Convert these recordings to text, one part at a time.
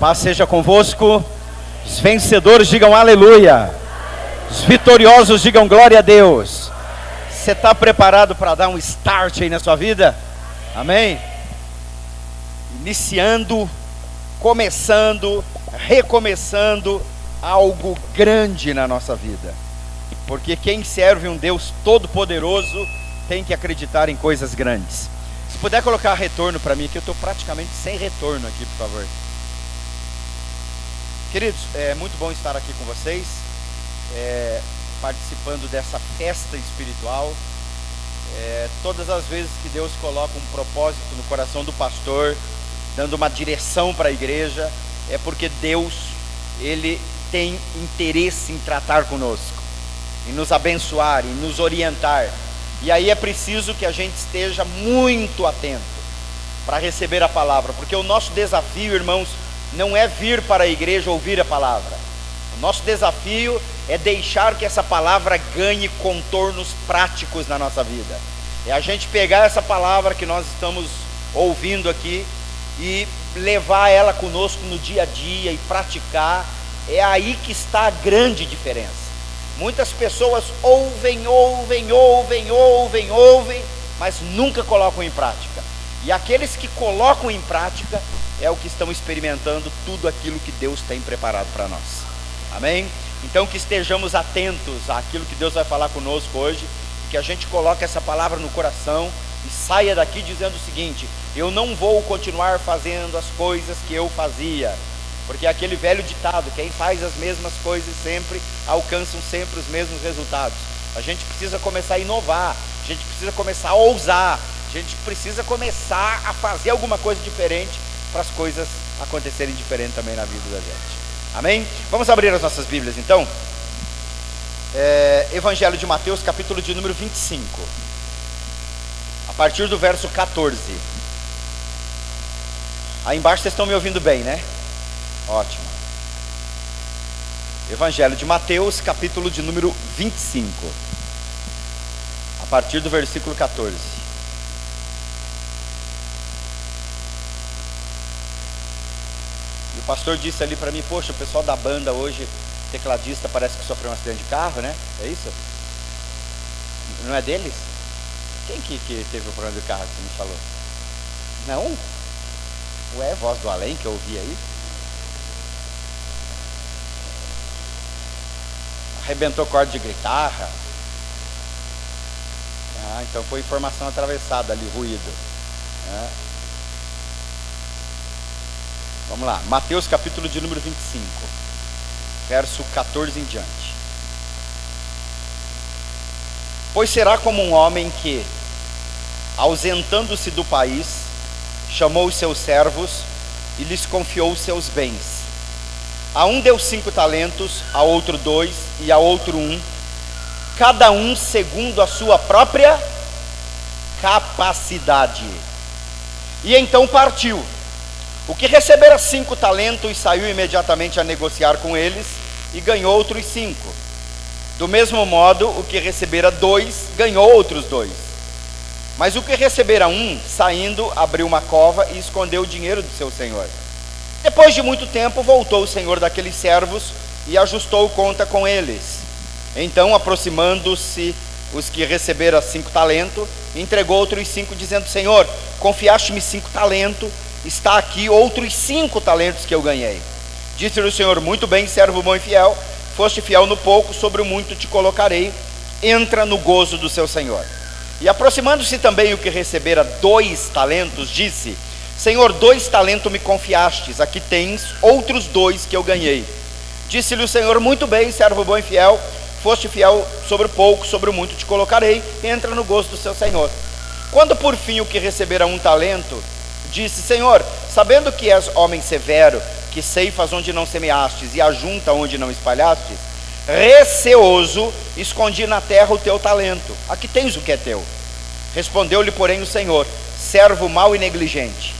Paz seja convosco. Os vencedores digam aleluia. Os vitoriosos digam glória a Deus. Você está preparado para dar um start aí na sua vida? Amém? Iniciando, começando, recomeçando algo grande na nossa vida. Porque quem serve um Deus todo-poderoso tem que acreditar em coisas grandes. Se puder colocar retorno para mim, que eu estou praticamente sem retorno aqui, por favor. Queridos, é muito bom estar aqui com vocês, participando dessa festa espiritual. Todas as vezes que Deus coloca um propósito no coração do pastor, dando uma direção para a igreja, é porque Deus, Ele tem interesse em tratar conosco, em nos abençoar, em nos orientar. E aí é preciso que a gente esteja muito atento para receber a palavra, porque o nosso desafio, irmãos, não é vir para a igreja ouvir a palavra. O nosso desafio é deixar que essa palavra ganhe contornos práticos na nossa vida. É a gente pegar essa palavra que nós estamos ouvindo aqui e levar ela conosco no dia a dia e praticar. É aí que está a grande diferença. Muitas pessoas ouvem, mas nunca colocam em prática. E aqueles que colocam em prática é o que estão experimentando tudo aquilo que Deus tem preparado para nós. Amém? Então que estejamos atentos àquilo que Deus vai falar conosco hoje, que a gente coloque essa palavra no coração e saia daqui dizendo o seguinte: eu não vou continuar fazendo as coisas que eu fazia, porque é aquele velho ditado: quem faz as mesmas coisas sempre, alcançam sempre os mesmos resultados. A gente precisa começar a inovar, a gente precisa começar a ousar, a gente precisa começar a fazer alguma coisa diferente para as coisas acontecerem diferente também na vida da gente. Amém? Vamos abrir as nossas Bíblias então. Evangelho de Mateus, capítulo de número 25, a partir do verso 14. Aí embaixo vocês estão me ouvindo bem, né? Ótimo. Evangelho de Mateus, capítulo de número 25, a partir do versículo 14. E o pastor disse ali para mim: poxa, o pessoal da banda hoje, tecladista, parece que sofreu um acidente de carro, né? É isso? Não é deles? Quem que teve o problema do carro que você me falou? Não? Ué, voz do além que eu ouvi aí? Arrebentou corda de guitarra? Ah, então foi informação atravessada ali, ruído. Vamos lá, Mateus capítulo de número 25, verso 14 em diante. Pois será como um homem que, ausentando-se do país, chamou os seus servos e lhes confiou os seus bens. A um deu 5 talentos, a outro 2 e a outro 1, cada um segundo a sua própria capacidade. E então partiu. O que recebera 5 talentos saiu imediatamente a negociar com eles e ganhou outros 5. Do mesmo modo, o que recebera 2 ganhou outros 2. Mas o que recebera 1, saindo, abriu uma cova e escondeu o dinheiro do seu senhor. Depois de muito tempo, voltou o senhor daqueles servos e ajustou conta com eles. Então, aproximando-se os que receberam 5 talentos, entregou outros 5, dizendo: Senhor, confiaste-me 5 talentos, está aqui outros 5 talentos que eu ganhei. Disse-lhe o Senhor: muito bem, servo bom e fiel, foste fiel no pouco, sobre o muito te colocarei, entra no gozo do seu Senhor. E aproximando-se também o que recebera 2 talentos, disse: Senhor, 2 talentos me confiastes, aqui tens outros 2 que eu ganhei. Disse-lhe o Senhor: muito bem, servo bom e fiel, foste fiel sobre o pouco, sobre o muito te colocarei, entra no gozo do seu Senhor. Quando por fim o que recebera 1 talento, disse: Senhor, sabendo que és homem severo, que ceifas onde não semeastes e ajunta onde não espalhastes, receoso, escondi na terra o teu talento, aqui tens o que é teu. Respondeu-lhe, porém, o Senhor: servo mau e negligente,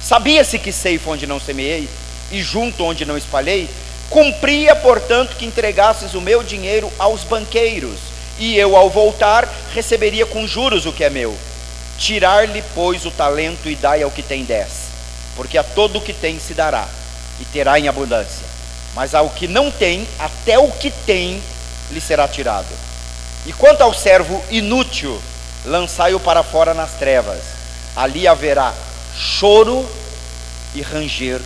sabia-se que ceifo onde não semeei e junto onde não espalhei? Cumpria, portanto, que entregasses o meu dinheiro aos banqueiros, e eu, ao voltar, receberia com juros o que é meu. Tirar-lhe, pois, o talento e dai ao que tem 10, porque a todo o que tem se dará, e terá em abundância. Mas ao que não tem, até o que tem lhe será tirado. E quanto ao servo inútil, lançai-o para fora nas trevas. Ali haverá choro e ranger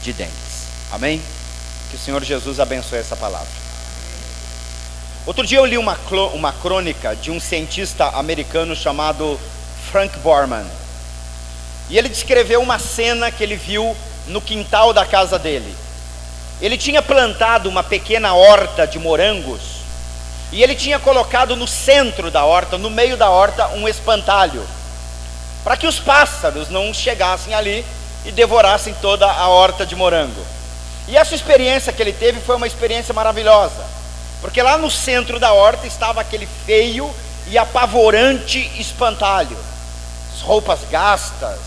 de dentes. Amém? Que o Senhor Jesus abençoe essa palavra. Outro dia eu li uma crônica de um cientista americano chamado Frank Borman. E ele descreveu uma cena que ele viu no quintal da casa dele. Ele tinha plantado uma pequena horta de morangos, e ele tinha colocado no centro da horta, no meio da horta, um espantalho, para que os pássaros não chegassem ali e devorassem toda a horta de morango. E essa experiência que ele teve foi uma experiência maravilhosa, porque lá no centro da horta estava aquele feio e apavorante espantalho. As roupas gastas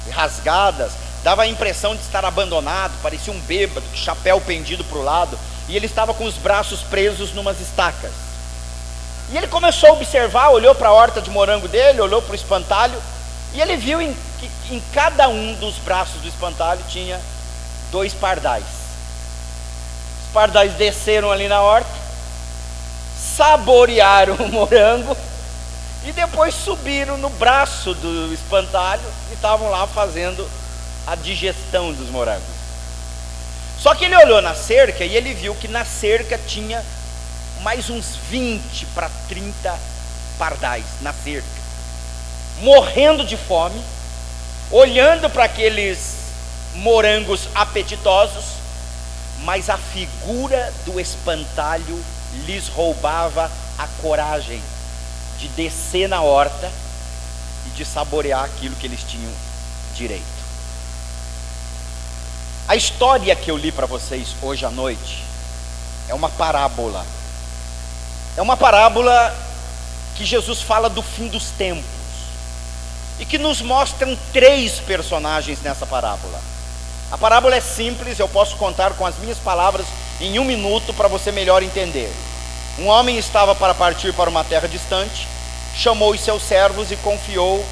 e rasgadas, dava a impressão de estar abandonado, parecia um bêbado, chapéu pendido para o lado, e ele estava com os braços presos numas estacas. E ele começou a observar, olhou para a horta de morango dele, olhou para o espantalho, e ele viu que em cada um dos braços do espantalho tinha 2 pardais. Os pardais desceram ali na horta, saborearam o morango e depois subiram no braço do espantalho e estavam lá fazendo a digestão dos morangos. Só que ele olhou na cerca e ele viu que na cerca tinha mais uns 20 para 30 pardais na cerca, morrendo de fome, olhando para aqueles morangos apetitosos, mas a figura do espantalho lhes roubava a coragem de descer na horta e de saborear aquilo que eles tinham direito. A história que eu li para vocês hoje à noite é uma parábola. É uma parábola que Jesus fala do fim dos tempos e que nos mostram 3 personagens nessa parábola. A parábola é simples, eu posso contar com as minhas palavras em 1 minuto para você melhor entender. Um homem estava para partir para uma terra distante, chamou os seus servos e confiou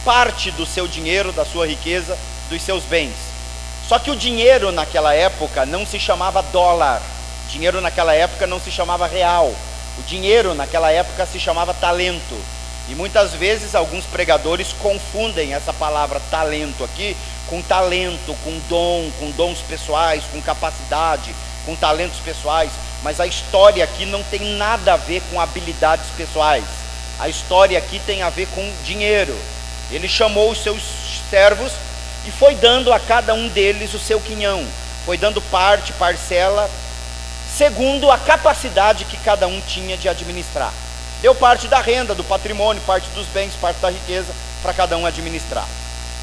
parte do seu dinheiro, da sua riqueza, dos seus bens. Só que o dinheiro naquela época não se chamava dólar, dinheiro naquela época não se chamava real, o dinheiro naquela época se chamava talento. E muitas vezes alguns pregadores confundem essa palavra talento aqui com talento, com dons pessoais, com capacidade, com talentos pessoais. Mas a história aqui não tem nada a ver com habilidades pessoais. A história aqui tem a ver com dinheiro. Ele chamou os seus servos e foi dando a cada um deles o seu quinhão. Foi dando parcela, segundo a capacidade que cada um tinha de administrar. Deu parte da renda, do patrimônio, parte dos bens, parte da riqueza, para cada um administrar.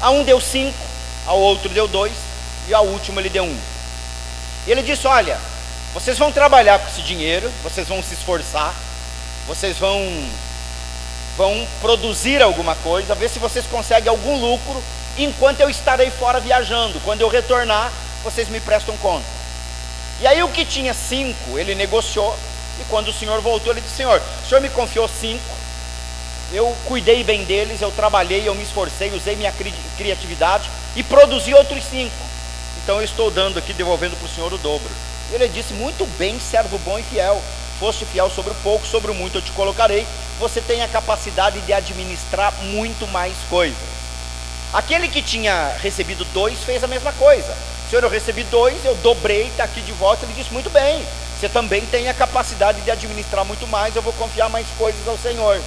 A um deu 5, ao outro deu 2, e ao último ele deu 1. E ele disse: olha, vocês vão trabalhar com esse dinheiro, vocês vão se esforçar, vocês vão produzir alguma coisa, ver se vocês conseguem algum lucro, enquanto eu estarei fora viajando. Quando eu retornar, vocês me prestam conta. E aí o que tinha 5, ele negociou, e quando o Senhor voltou, ele disse: Senhor, o Senhor me confiou 5, eu cuidei bem deles, eu trabalhei, eu me esforcei, usei minha criatividade e produzi outros 5. Então eu estou dando aqui, devolvendo para o Senhor o dobro. Ele disse: muito bem, servo bom e fiel, foste fiel sobre o pouco, sobre o muito eu te colocarei. Você tem a capacidade de administrar muito mais coisas. Aquele que tinha recebido 2 fez a mesma coisa. Senhor, eu recebi 2, eu dobrei, está aqui de volta. Ele disse: muito bem, você também tem a capacidade de administrar muito mais, eu vou confiar mais coisas ao Senhor.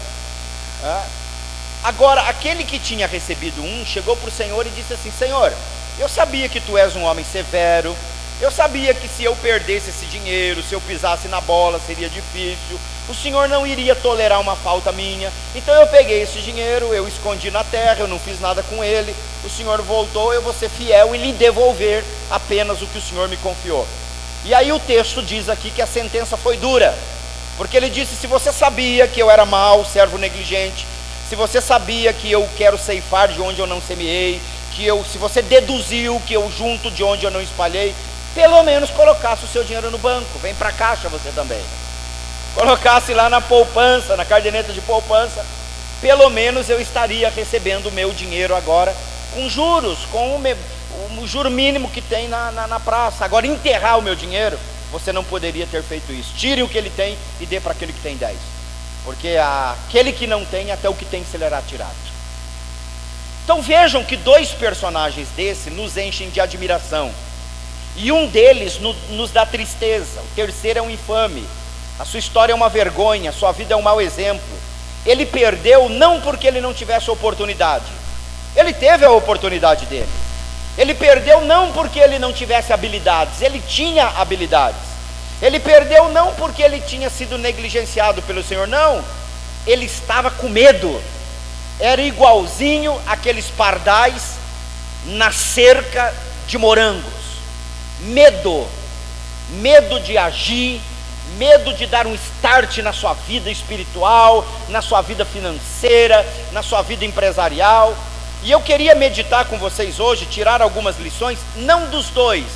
Agora, aquele que tinha recebido 1 chegou para o Senhor e disse assim: Senhor, eu sabia que tu és um homem severo, eu sabia que se eu perdesse esse dinheiro, se eu pisasse na bola seria difícil, o Senhor não iria tolerar uma falta minha. Então eu peguei esse dinheiro, eu escondi na terra, eu não fiz nada com ele. O Senhor voltou, eu vou ser fiel e lhe devolver apenas o que o Senhor me confiou. E aí o texto diz aqui que a sentença foi dura, porque ele disse: se você sabia que eu era mau, servo negligente, se você sabia que eu quero ceifar de onde eu não semeei, se você deduziu que eu junto de onde eu não espalhei, pelo menos colocasse o seu dinheiro no banco. Vem para a caixa você também, colocasse lá na poupança, na caderneta de poupança, pelo menos eu estaria recebendo o meu dinheiro agora com juros, o juro mínimo que tem na praça. Agora, enterrar o meu dinheiro, você não poderia ter feito isso. Tire o que ele tem e dê para aquele que tem 10. Porque aquele que não tem, até o que tem se lhe será tirado. Então vejam que dois personagens desse nos enchem de admiração. E um deles nos dá tristeza. O terceiro é um infame. A sua história é uma vergonha, a sua vida é um mau exemplo. Ele perdeu não porque ele não tivesse oportunidade. Ele teve a oportunidade dele. Ele perdeu não porque ele não tivesse habilidades. Ele tinha habilidades. Ele perdeu não porque ele tinha sido negligenciado pelo Senhor. Não, ele estava com medo. Era igualzinho aqueles pardais na cerca de morangos. Medo de agir, medo de dar um start na sua vida espiritual, na sua vida financeira, na sua vida empresarial. E eu queria meditar com vocês hoje, tirar algumas lições, não dos dois,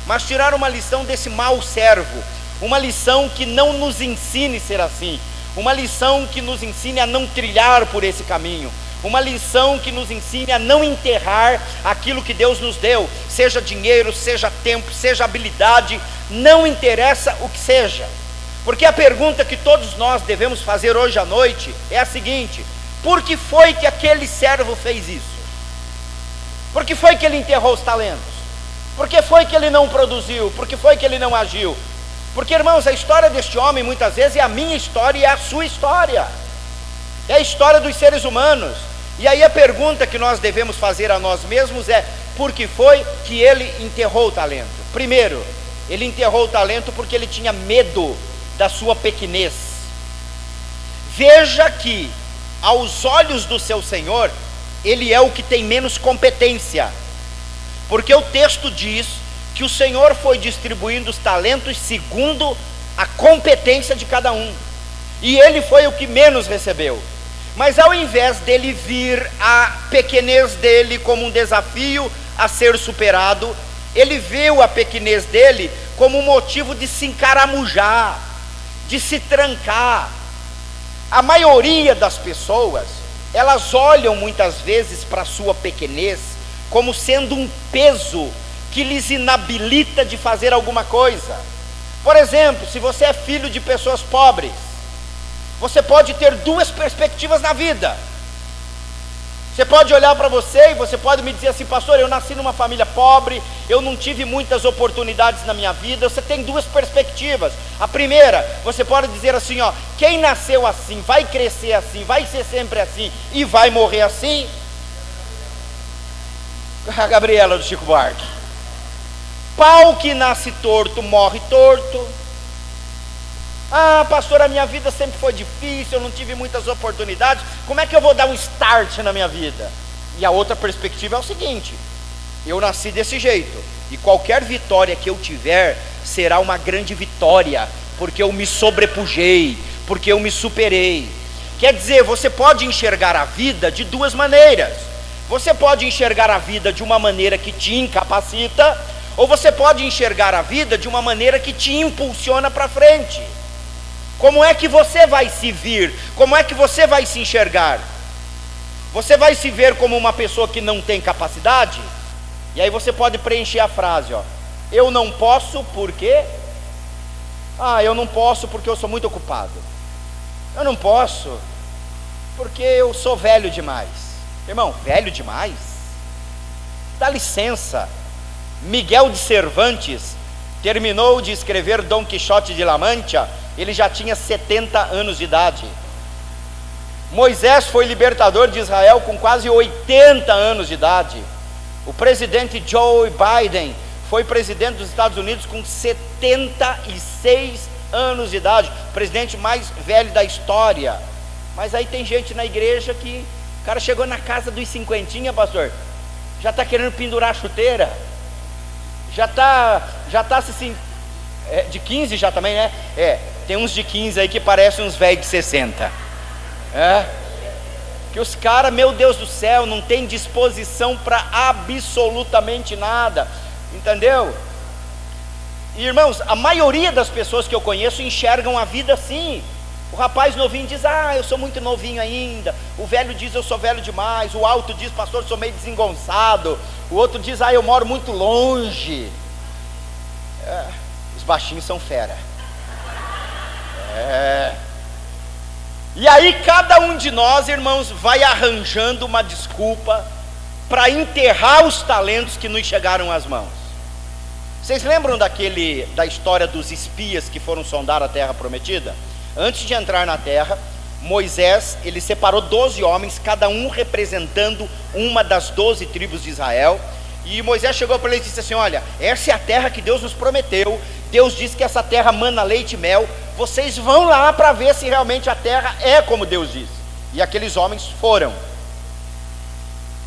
mas tirar uma lição desse mau servo, uma lição que não nos ensine a ser assim, uma lição que nos ensine a não trilhar por esse caminho, uma lição que nos ensine a não enterrar aquilo que Deus nos deu, seja dinheiro, seja tempo, seja habilidade, não interessa o que seja. Porque a pergunta que todos nós devemos fazer hoje à noite é a seguinte: por que foi que aquele servo fez isso? Por que foi que ele enterrou os talentos? Por que foi que ele não produziu? Por que foi que ele não agiu? Porque, irmãos, a história deste homem muitas vezes é a minha história e é a sua história. É a história dos seres humanos. E aí a pergunta que nós devemos fazer a nós mesmos é: por que foi que ele enterrou o talento? Primeiro, ele enterrou o talento porque ele tinha medo da sua pequenez. Veja que, aos olhos do seu Senhor, ele é o que tem menos competência. Porque o texto diz que o Senhor foi distribuindo os talentos segundo a competência de cada um. E ele foi o que menos recebeu. Mas ao invés dele vir a pequenez dele como um desafio a ser superado, ele viu a pequenez dele como um motivo de se encaramujar, de se trancar. A maioria das pessoas, elas olham muitas vezes para a sua pequenez como sendo um peso que lhes inabilita de fazer alguma coisa. Por exemplo, se você é filho de pessoas pobres, você pode ter duas perspectivas na vida. Você pode olhar para você e você pode me dizer assim: pastor, eu nasci numa família pobre, eu não tive muitas oportunidades na minha vida. Você tem duas perspectivas. A primeira, você pode dizer assim, ó: quem nasceu assim, vai crescer assim, vai ser sempre assim e vai morrer assim. A Gabriela do Chico Buarque. Pau que nasce torto, morre torto. Ah, pastor, a minha vida sempre foi difícil, eu não tive muitas oportunidades, como é que eu vou dar um start na minha vida? E a outra perspectiva é o seguinte: eu nasci desse jeito, e qualquer vitória que eu tiver será uma grande vitória, porque eu me sobrepujei, porque eu me superei. Quer dizer, você pode enxergar a vida de duas maneiras. Você pode enxergar a vida de uma maneira que te incapacita, ou você pode enxergar a vida de uma maneira que te impulsiona para frente. Como é que você vai se vir? Como é que você vai se enxergar? Você vai se ver como uma pessoa que não tem capacidade? E aí você pode preencher a frase, ó: eu não posso porque... eu não posso porque eu sou muito ocupado. Eu não posso porque eu sou velho demais. Irmão, velho demais? Dá licença. Miguel de Cervantes terminou de escrever Dom Quixote de La Mancha, ele já tinha 70 anos de idade. Moisés foi libertador de Israel com quase 80 anos de idade. O presidente Joe Biden foi presidente dos Estados Unidos com 76 anos de idade, o presidente mais velho da história. Mas aí tem gente na igreja que o cara chegou na casa dos 50, pastor, já está querendo pendurar a chuteira, já está assim, de 15 já também, né? Tem uns de 15 aí que parecem uns velhos de 60. Que os caras, meu Deus do céu, não tem disposição para absolutamente nada, entendeu? E irmãos, a maioria das pessoas que eu conheço enxergam a vida assim. O rapaz novinho diz, eu sou muito novinho ainda. O velho diz, eu sou velho demais. O alto diz, pastor, eu sou meio desengonçado. O outro diz, eu moro muito longe. Os baixinhos são fera. E aí cada um de nós, irmãos, vai arranjando uma desculpa para enterrar os talentos que nos chegaram às mãos. Vocês lembram da história dos espias que foram sondar a terra prometida? Antes de entrar na terra, Moisés, ele separou 12 homens, cada um representando uma das 12 tribos de Israel. E Moisés chegou para eles e disse assim, olha, essa é a terra que Deus nos prometeu. Deus disse que essa terra mana leite e mel. Vocês vão lá para ver se realmente a terra é como Deus disse. E aqueles homens foram.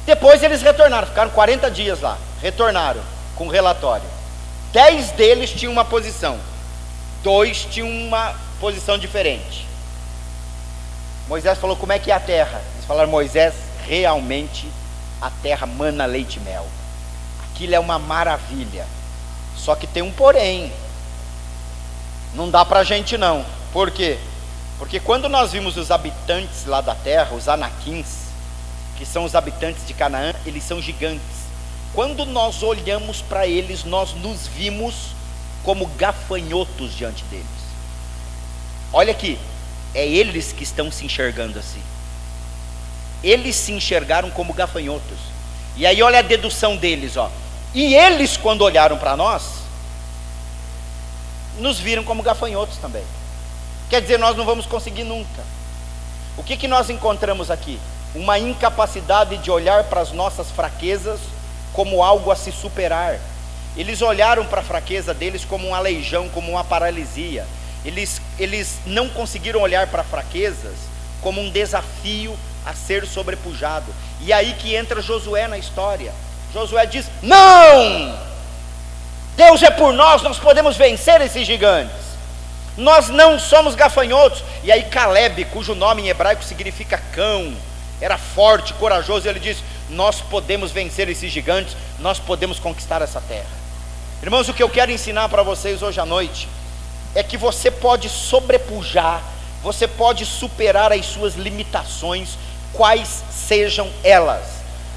Depois eles retornaram, ficaram 40 dias lá. Retornaram com relatório. 10 deles tinham uma posição, 2 tinham uma posição diferente. Moisés falou, como é que é a terra? Eles falaram, Moisés, realmente a terra mana leite e mel. Aquilo é uma maravilha. Só que tem um porém. Não dá pra gente não. Por quê? Porque quando nós vimos os habitantes lá da terra, os anaquins, que são os habitantes de Canaã, eles são gigantes. Quando nós olhamos para eles, nós nos vimos como gafanhotos diante deles. Olha aqui, é eles que estão se enxergando assim. Eles se enxergaram como gafanhotos. E aí olha a dedução deles, E eles, quando olharam para nós, nos viram como gafanhotos também. Quer dizer, nós não vamos conseguir nunca. O que nós encontramos aqui? Uma incapacidade de olhar para as nossas fraquezas como algo a se superar. Eles olharam para a fraqueza deles como um aleijão, como uma paralisia. Eles não conseguiram olhar para fraquezas como um desafio a ser sobrepujado. E aí que entra Josué na história. Josué diz, não! Deus é por nós, nós podemos vencer esses gigantes. Nós não somos gafanhotos. E aí Caleb, cujo nome em hebraico significa cão, era forte, corajoso, ele diz, nós podemos vencer esses gigantes, nós podemos conquistar essa terra. Irmãos, o que eu quero ensinar para vocês hoje à noite é que você pode sobrepujar, você pode superar as suas limitações, quais sejam elas,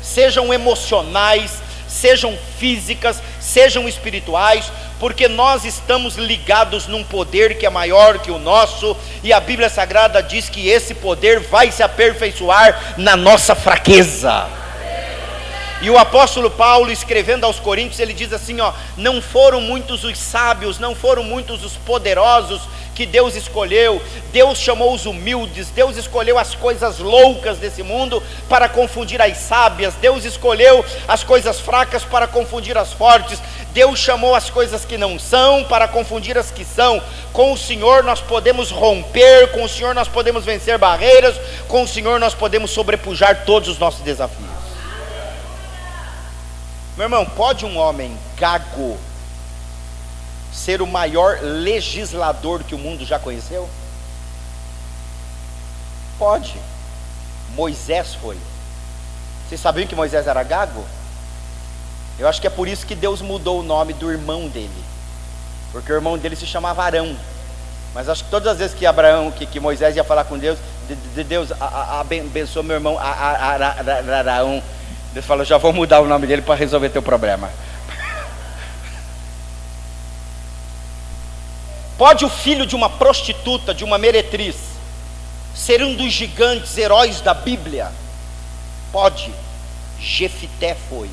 sejam emocionais, sejam físicas, sejam espirituais, porque nós estamos ligados num poder que é maior que o nosso, e a Bíblia Sagrada diz que esse poder vai se aperfeiçoar na nossa fraqueza. E o apóstolo Paulo, escrevendo aos Coríntios, ele diz assim, não foram muitos os sábios, não foram muitos os poderosos que Deus escolheu. Deus chamou os humildes, Deus escolheu as coisas loucas desse mundo para confundir as sábias, Deus escolheu as coisas fracas para confundir as fortes, Deus chamou as coisas que não são para confundir as que são. Com o Senhor nós podemos romper, com o Senhor nós podemos vencer barreiras, com o Senhor nós podemos sobrepujar todos os nossos desafios. Meu irmão, pode um homem gago ser o maior legislador que o mundo já conheceu? Pode. Moisés foi. Vocês sabiam que Moisés era gago? Eu acho que é por isso que Deus mudou o nome do irmão dele, porque o irmão dele se chamava Arão. Mas acho que todas as vezes que que Moisés ia falar com Deus, Deus abençoa meu irmão Arão, Deus falou, já vou mudar o nome dele para resolver teu problema. Pode o filho de uma prostituta, de uma meretriz, ser um dos gigantes heróis da Bíblia? Pode. Jefité foi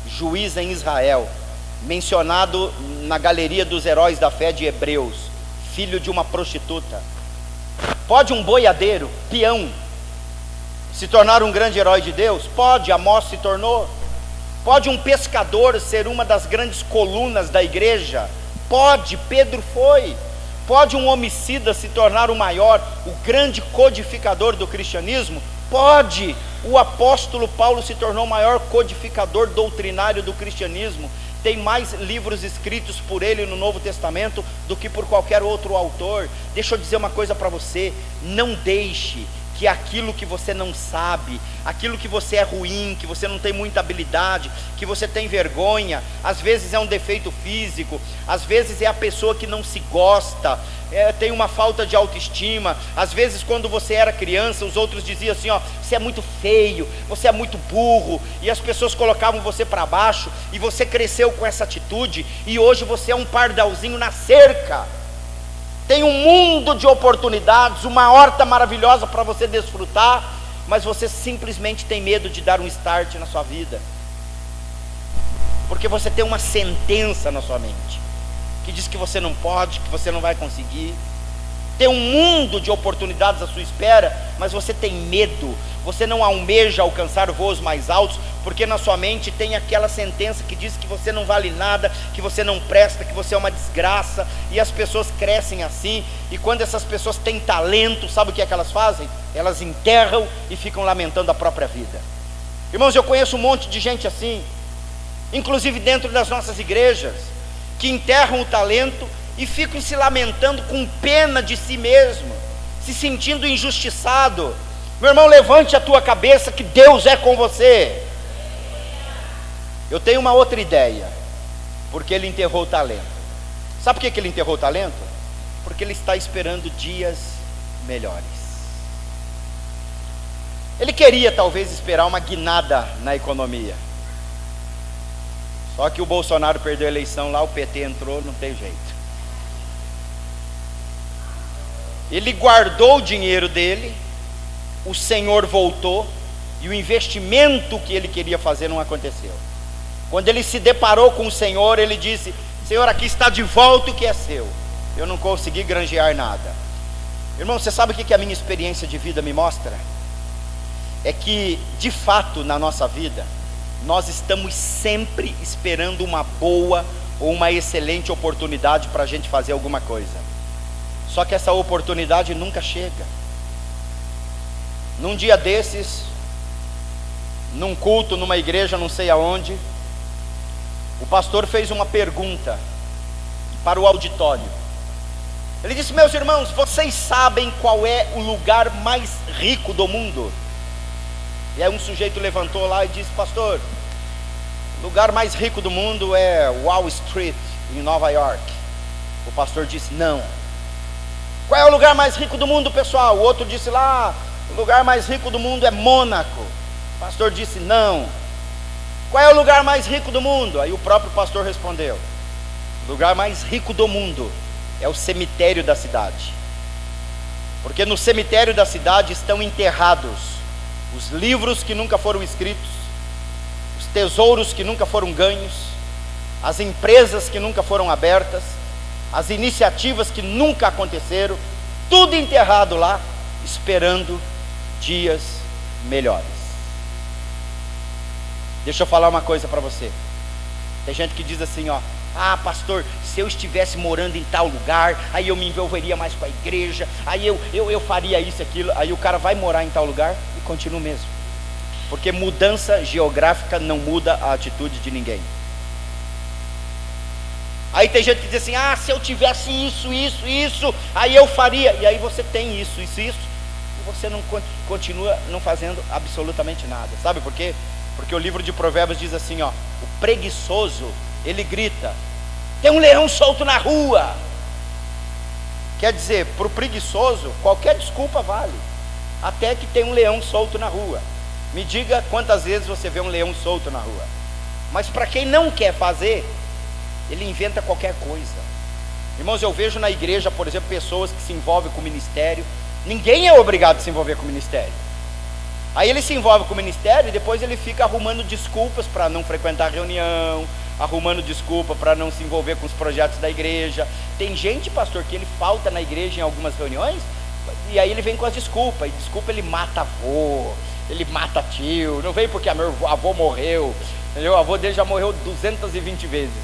juiz em Israel, mencionado na galeria dos heróis da fé de Hebreus, filho de uma prostituta. Pode um boiadeiro, peão, se tornar um grande herói de Deus? Pode. Amós se tornou. Pode um pescador ser uma das grandes colunas da igreja? Pode. Pedro foi. Pode um homicida se tornar o maior, o grande codificador do cristianismo? Pode. O apóstolo Paulo se tornou o maior codificador doutrinário do cristianismo. Tem mais livros escritos por ele no Novo Testamento do que por qualquer outro autor. Deixa eu dizer uma coisa para você: não deixe que aquilo que você não sabe, aquilo que você é ruim, que você não tem muita habilidade, que você tem vergonha, às vezes é um defeito físico, às vezes é a pessoa que não se gosta, tem uma falta de autoestima. Às vezes quando você era criança, os outros diziam assim, ó, você é muito feio, você é muito burro, e as pessoas colocavam você para baixo, e você cresceu com essa atitude, e hoje você é um pardalzinho na cerca. Tem um mundo de oportunidades, uma horta maravilhosa para você desfrutar, mas você simplesmente tem medo de dar um start na sua vida, porque você tem uma sentença na sua mente, que diz que você não pode, que você não vai conseguir. Tem um mundo de oportunidades à sua espera, mas você tem medo, você não almeja alcançar voos mais altos, porque na sua mente tem aquela sentença que diz que você não vale nada, que você não presta, que você é uma desgraça, e as pessoas crescem assim, e quando essas pessoas têm talento, sabe o que é que elas fazem? Elas enterram e ficam lamentando a própria vida. Irmãos, eu conheço um monte de gente assim, inclusive dentro das nossas igrejas, que enterram o talento e ficam se lamentando com pena de si mesmo, se sentindo injustiçado. Meu irmão, levante a tua cabeça que Deus é com você. Eu tenho uma outra ideia, porque ele enterrou o talento. Sabe por que ele enterrou o talento? Porque ele está esperando dias melhores. Ele queria talvez esperar uma guinada na economia, só que o Bolsonaro perdeu a eleição lá, o PT entrou, não tem jeito. Ele guardou o dinheiro dele, o Senhor voltou, e o investimento que ele queria fazer não aconteceu. Quando ele se deparou com o Senhor, ele disse: Senhor, aqui está de volta o que é seu. Eu não consegui granjear nada. Irmão, você sabe o que a minha experiência de vida me mostra? É que, de fato, na nossa vida, nós estamos sempre esperando uma boa ou uma excelente oportunidade para a gente fazer alguma coisa. Só que essa oportunidade nunca chega. Num dia desses, num culto, numa igreja, não sei aonde, o pastor fez uma pergunta para o auditório. Ele disse: meus irmãos, vocês sabem qual é o lugar mais rico do mundo? E aí um sujeito levantou lá e disse: pastor, o lugar mais rico do mundo é Wall Street, em Nova York. O pastor disse: não. Qual é o lugar mais rico do mundo, pessoal? O outro disse lá: o lugar mais rico do mundo é Mônaco. O pastor disse: não. Qual é o lugar mais rico do mundo? Aí o próprio pastor respondeu: o lugar mais rico do mundo é o cemitério da cidade, porque no cemitério da cidade estão enterrados os livros que nunca foram escritos, os tesouros que nunca foram ganhos, as empresas que nunca foram abertas, as iniciativas que nunca aconteceram, tudo enterrado lá, esperando dias melhores. Deixa eu falar uma coisa para você. Tem gente que diz assim, ó: ah, pastor, se eu estivesse morando em tal lugar, aí eu me envolveria mais com a igreja, aí eu faria isso, aquilo. Aí o cara vai morar em tal lugar e continua mesmo, porque mudança geográfica não muda a atitude de ninguém. Aí tem gente que diz assim: ah, se eu tivesse isso, aí eu faria. E aí você tem isso, e você não continua não fazendo absolutamente nada. Sabe por quê? Porque o livro de Provérbios diz assim, ó: o preguiçoso, ele grita: tem um leão solto na rua. Quer dizer, para o preguiçoso, qualquer desculpa vale, até que tem um leão solto na rua. Me diga quantas vezes você vê um leão solto na rua. Mas para quem não quer fazer, ele inventa qualquer coisa. Irmãos, eu vejo na igreja, por exemplo, pessoas que se envolvem com o ministério. Ninguém é obrigado a se envolver com o ministério. Aí ele se envolve com o ministério e depois ele fica arrumando desculpas para não frequentar a reunião, arrumando desculpa para não se envolver com os projetos da igreja. Tem gente, pastor, que ele falta na igreja em algumas reuniões, e aí ele vem com as desculpas. E desculpa, ele mata avô, ele mata tio. Não vem porque meu avô morreu, entendeu? O avô dele já morreu 220 vezes,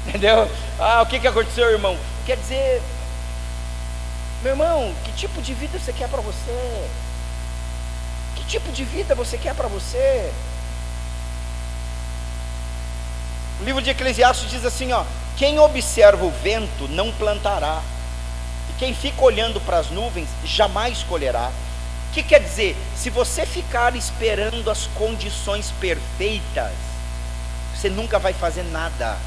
entendeu? Ah, o que aconteceu, irmão? Quer dizer, meu irmão, que tipo de vida você quer para você? Que tipo de vida você quer para você? O livro de Eclesiastes diz assim, ó: quem observa o vento não plantará, e quem fica olhando para as nuvens jamais colherá. O que quer dizer? Se você ficar esperando as condições perfeitas, você nunca vai fazer nada.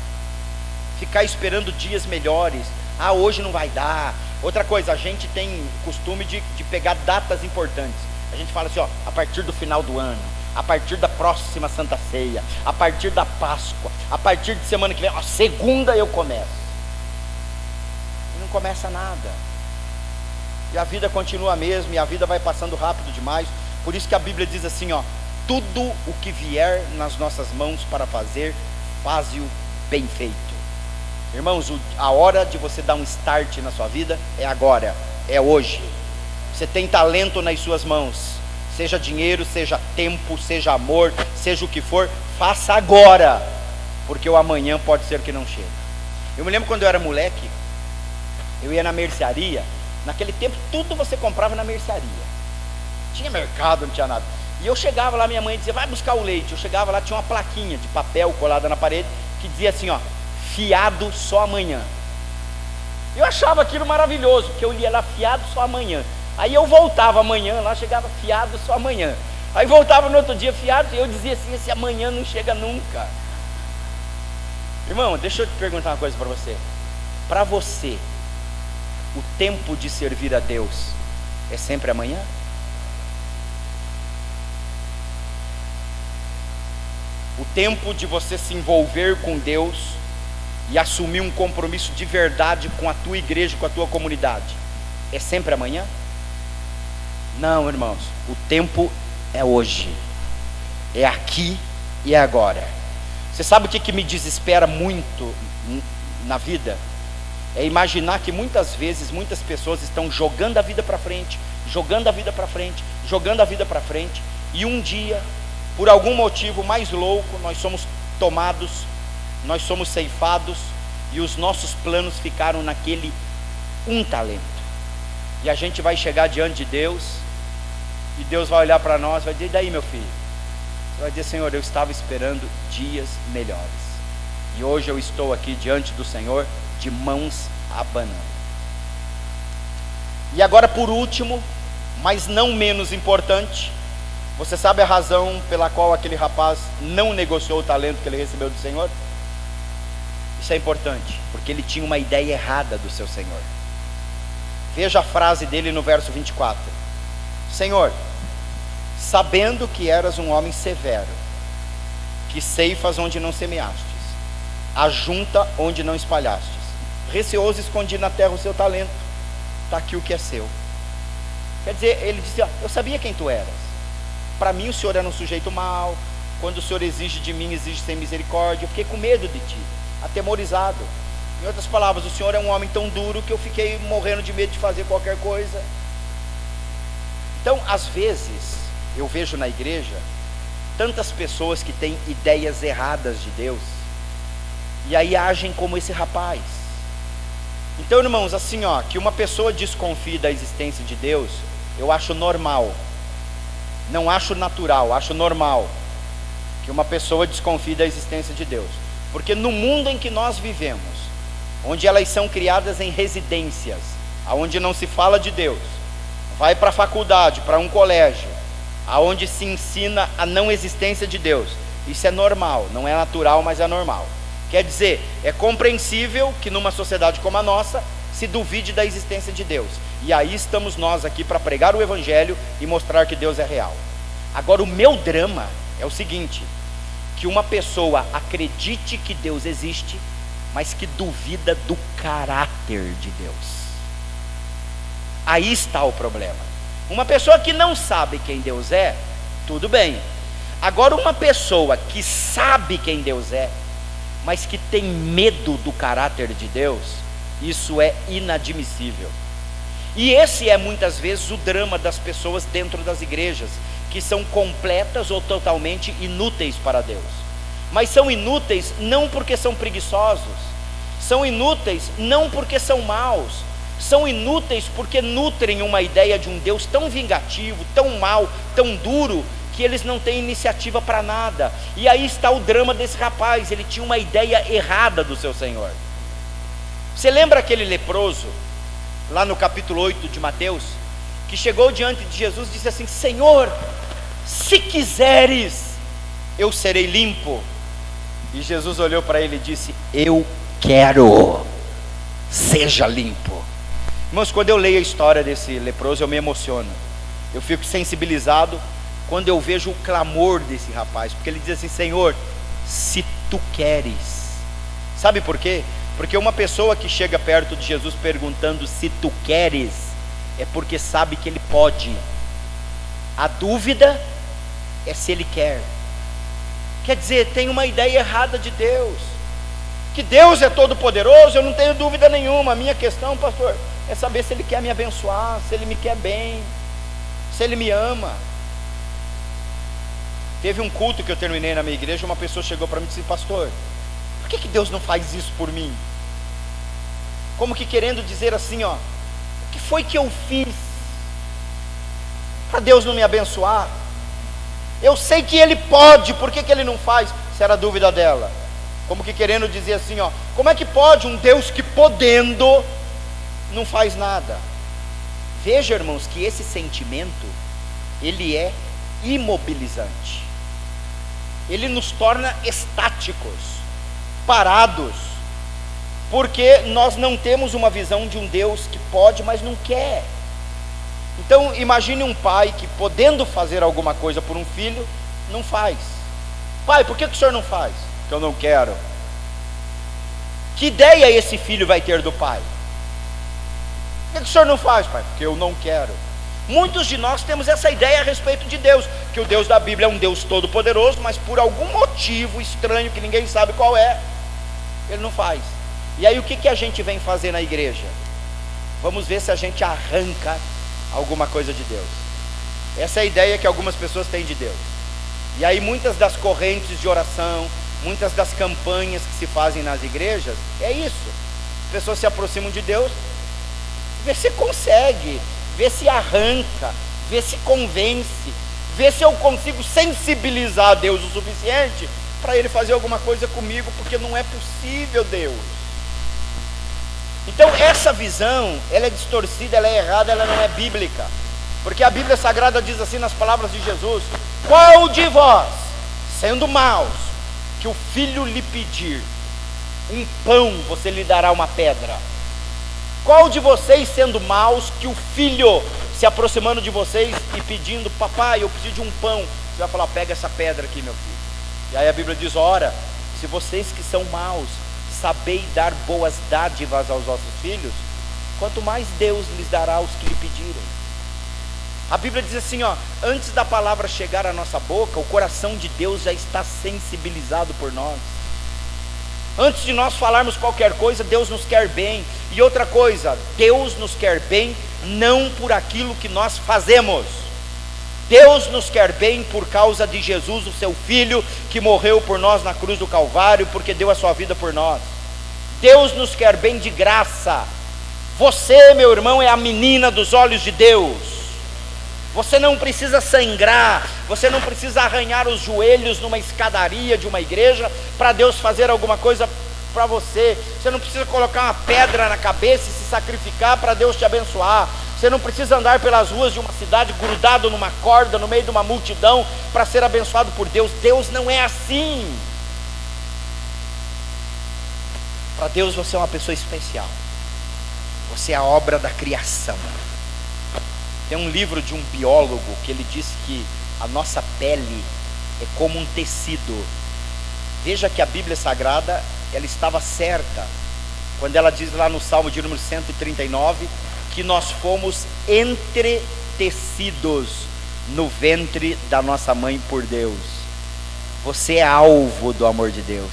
Ficar esperando dias melhores, hoje não vai dar. Outra coisa, a gente tem costume de pegar datas importantes. A gente fala assim, a partir do final do ano, a partir da próxima Santa Ceia, a partir da Páscoa, a partir de semana que vem, segunda eu começo. E não começa nada. E a vida continua a mesma, e a vida vai passando rápido demais. Por isso que a Bíblia diz assim, tudo o que vier nas nossas mãos para fazer, faze-o bem feito. Irmãos, a hora de você dar um start na sua vida é agora, é hoje. Você tem talento nas suas mãos, seja dinheiro, seja tempo, seja amor, seja o que for, faça agora, porque o amanhã pode ser que não chegue. Eu me lembro quando eu era moleque, eu ia na mercearia. Naquele tempo tudo você comprava na mercearia, tinha mercado, não tinha nada. E eu chegava lá, minha mãe dizia, vai buscar o leite. Eu chegava lá, tinha uma plaquinha de papel colada na parede, que dizia assim, fiado só amanhã. Eu achava aquilo maravilhoso, porque eu lia lá, fiado só amanhã. Aí eu voltava amanhã, lá chegava, fiado só amanhã. Aí voltava no outro dia, fiado, e eu dizia assim, esse amanhã não chega nunca. Irmão, deixa eu te perguntar uma coisa para você. Para você, o tempo de servir a Deus é sempre amanhã? O tempo de você se envolver com Deus e assumir um compromisso de verdade com a tua igreja, com a tua comunidade, é sempre amanhã? Não, irmãos, o tempo é hoje, é aqui e é agora. Você sabe o que me desespera muito na vida? É imaginar que muitas vezes, muitas pessoas estão jogando a vida para frente, jogando a vida para frente, jogando a vida para frente, e um dia, por algum motivo mais louco, nós somos tomados, nós somos ceifados, e os nossos planos ficaram naquele um talento. E a gente vai chegar diante de Deus, e Deus vai olhar para nós, vai dizer, e daí, meu filho? Você vai dizer, Senhor, eu estava esperando dias melhores, e hoje eu estou aqui diante do Senhor, de mãos abanando. E agora, por último, mas não menos importante, você sabe a razão pela qual aquele rapaz não negociou o talento que ele recebeu do Senhor? Isso é importante, porque ele tinha uma ideia errada do seu Senhor. Veja a frase dele no verso 24: Senhor, sabendo que eras um homem severo, que ceifas onde não semeastes, ajunta onde não espalhastes, receoso escondi na terra o seu talento, está aqui o que é seu. Quer dizer, ele dizia, eu sabia quem tu eras. Para mim o Senhor era um sujeito mau. Quando o Senhor exige de mim, exige sem misericórdia. Eu fiquei com medo de ti, atemorizado. Em outras palavras, o Senhor é um homem tão duro que eu fiquei morrendo de medo de fazer qualquer coisa. Então, às vezes, eu vejo na igreja tantas pessoas que têm ideias erradas de Deus, e aí agem como esse rapaz. Então, irmãos, assim, que uma pessoa desconfie da existência de Deus, eu acho normal. Não acho natural, acho normal que uma pessoa desconfie da existência de Deus. Porque no mundo em que nós vivemos, onde elas são criadas em residências, aonde não se fala de Deus, vai para a faculdade, para um colégio, aonde se ensina a não existência de Deus, isso é normal, não é natural, mas é normal. Quer dizer, é compreensível que numa sociedade como a nossa se duvide da existência de Deus. E aí estamos nós aqui para pregar o Evangelho e mostrar que Deus é real. Agora, o meu drama é o seguinte: que uma pessoa acredite que Deus existe, mas que duvida do caráter de Deus. Aí está o problema. Uma pessoa que não sabe quem Deus é, tudo bem. Agora, uma pessoa que sabe quem Deus é, mas que tem medo do caráter de Deus, isso é inadmissível. E esse é muitas vezes o drama das pessoas dentro das igrejas, que são completas ou totalmente inúteis para Deus. Mas são inúteis não porque são preguiçosos, são inúteis não porque são maus, são inúteis porque nutrem uma ideia de um Deus tão vingativo, tão mau, tão duro, que eles não têm iniciativa para nada. E aí está o drama desse rapaz, ele tinha uma ideia errada do seu Senhor. Você lembra aquele leproso, lá no capítulo 8 de Mateus, que chegou diante de Jesus e disse assim: Senhor, se quiseres, eu serei limpo. E Jesus olhou para ele e disse: eu quero, seja limpo. Irmãos, quando eu leio a história desse leproso, eu me emociono, eu fico sensibilizado quando eu vejo o clamor desse rapaz, porque ele diz assim: Senhor, se tu queres. Sabe por quê? Porque uma pessoa que chega perto de Jesus perguntando se tu queres, é porque sabe que ele pode. A dúvida é se ele quer. Quer dizer, tem uma ideia errada de Deus, que Deus é todo poderoso, eu não tenho dúvida nenhuma. A minha questão, pastor, é saber se ele quer me abençoar, se ele me quer bem, se ele me ama. Teve um culto que eu terminei na minha igreja, uma pessoa chegou para mim e disse: pastor, por que Deus não faz isso por mim? Como que querendo dizer assim, ó, o que foi que eu fiz para Deus não me abençoar? Eu sei que Ele pode, por que Ele não faz? Essa era a dúvida dela. Como que querendo dizer assim, ó, como é que pode um Deus que podendo não faz nada? Veja, irmãos, que esse sentimento, ele é imobilizante. Ele nos torna estáticos, parados, porque nós não temos uma visão de um Deus que pode, mas não quer. Então imagine um pai que, podendo fazer alguma coisa por um filho, não faz. Pai, por que o senhor não faz? Porque eu não quero. Que ideia esse filho vai ter do pai? Por que o senhor não faz, pai? Porque eu não quero. Muitos de nós temos essa ideia a respeito de Deus, que o Deus da Bíblia é um Deus todo poderoso, mas por algum motivo estranho que ninguém sabe qual é, Ele não faz. E aí o que a gente vem fazer na igreja? Vamos ver se a gente arranca alguma coisa de Deus. Essa é a ideia que algumas pessoas têm de Deus. E aí muitas das correntes de oração, muitas das campanhas que se fazem nas igrejas, é isso. As pessoas se aproximam de Deus, vê se consegue, vê se arranca, vê se convence, vê se eu consigo sensibilizar Deus o suficiente para Ele fazer alguma coisa comigo, porque não é possível, Deus. Então essa visão, ela é distorcida, ela é errada, ela não é bíblica, porque a Bíblia Sagrada diz assim nas palavras de Jesus: qual de vós, sendo maus, que o filho lhe pedir um pão, você lhe dará uma pedra? Qual de vocês, sendo maus, que o filho se aproximando de vocês e pedindo: papai, eu preciso de um pão, você vai falar: pega essa pedra aqui, meu filho. E aí a Bíblia diz: ora, se vocês que são maus sabei dar boas dádivas aos vossos filhos, quanto mais Deus lhes dará aos que lhe pedirem. A Bíblia diz assim, ó, antes da palavra chegar à nossa boca, o coração de Deus já está sensibilizado por nós. Antes de nós falarmos qualquer coisa, Deus nos quer bem. E outra coisa, Deus nos quer bem não por aquilo que nós fazemos. Deus nos quer bem por causa de Jesus, o seu Filho, que morreu por nós na cruz do Calvário, porque deu a sua vida por nós. Deus nos quer bem de graça. Você, meu irmão, é a menina dos olhos de Deus. Você não precisa sangrar, você não precisa arranhar os joelhos numa escadaria de uma igreja para Deus fazer alguma coisa para você. Você não precisa colocar uma pedra na cabeça e se sacrificar para Deus te abençoar. Você não precisa andar pelas ruas de uma cidade grudado numa corda, no meio de uma multidão, para ser abençoado por Deus. Deus não é assim. Para Deus você é uma pessoa especial. Você é a obra da criação. Tem um livro de um biólogo que ele diz que a nossa pele é como um tecido. Veja que a Bíblia Sagrada, ela estava certa quando ela diz lá no Salmo de número 139 que nós fomos entretecidos no ventre da nossa mãe por Deus. Você é alvo do amor de Deus.